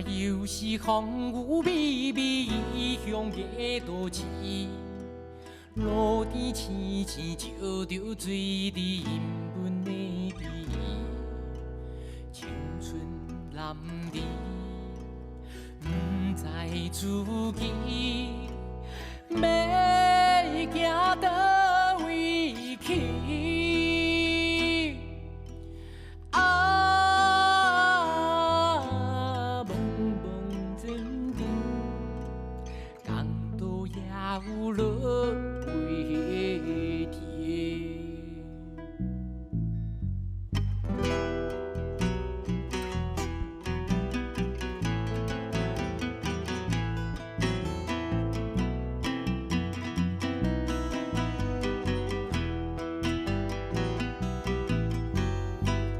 又是风雨微微向夜倒市，路边青青照着水伫阴云的地，青春男儿不知自己要行倒位去。有落回天，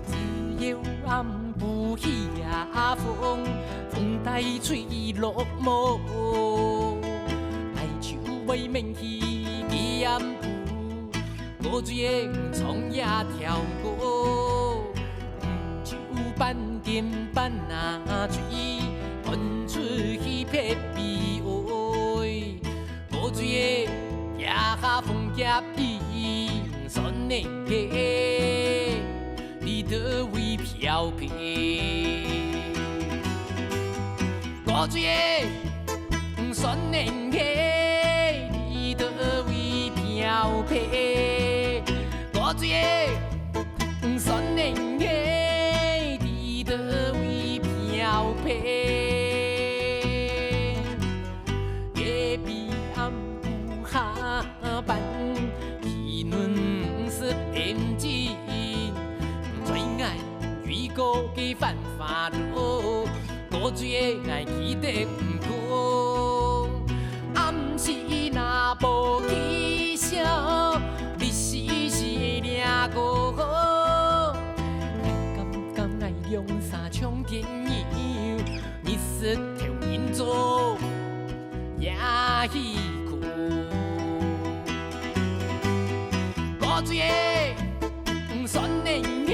只有暗晡起啊风，风带吹落寞。为免去彼岸有无水的创也跳过，就半点半啊水喷出迄片悲哀，无水的野下风夹伊酸的溪，你倒位漂泊？无水的酸的溪。倒位漂泊，无水的酸的溪，你倒位漂泊？隔壁暗有下班，气润湿胭脂，最爱雨过给泛发落，无水的爱记得不过。暗时若无起声，你时时会掠过。敢爱用三枪电影，你是条人做也戏曲。无水的酸的溪，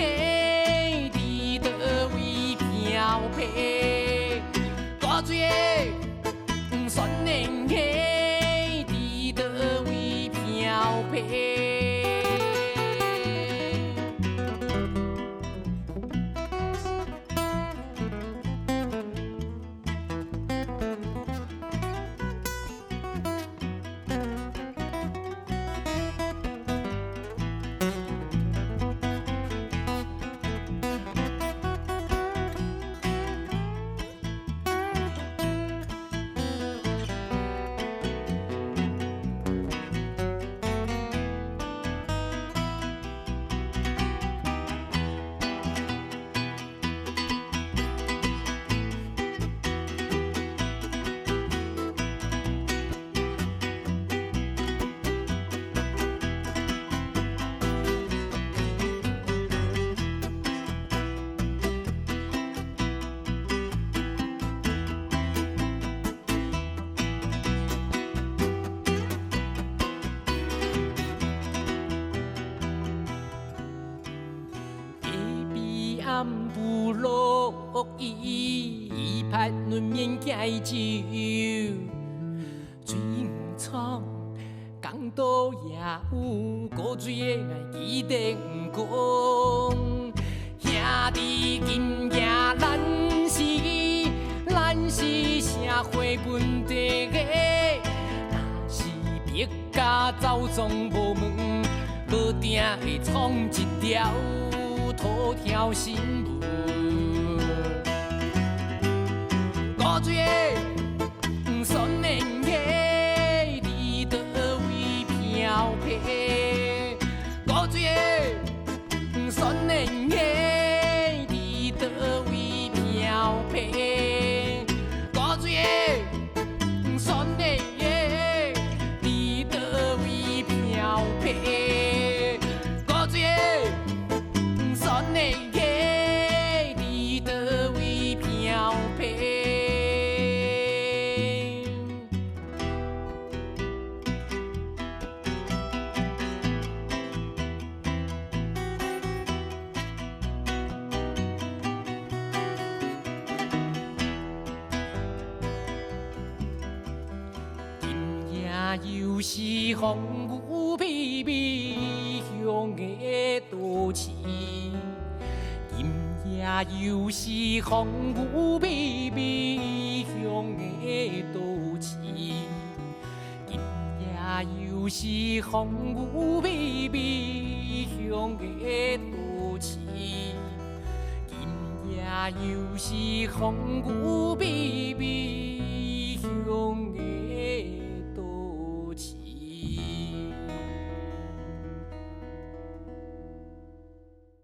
你倒位漂泊？无水的酸的溪。漂泊。暗不落雨，盼轮面解酒，水草港岛也有古水的爱记得不讲。兄弟今夜咱是社会问题个，若是别家走总无门，落定会创一条头条新闻。古水的酸的溪，你倒位漂泊？古水的酸的溪，你倒位漂泊？古水的酸的溪，你倒位漂泊？古水酸的溪，你倒位漂泊？又是风雨微微乡的都市，今夜又是风雨微微乡的都市，今夜又是风雨微微乡的都市，今夜又是风雨微微乡。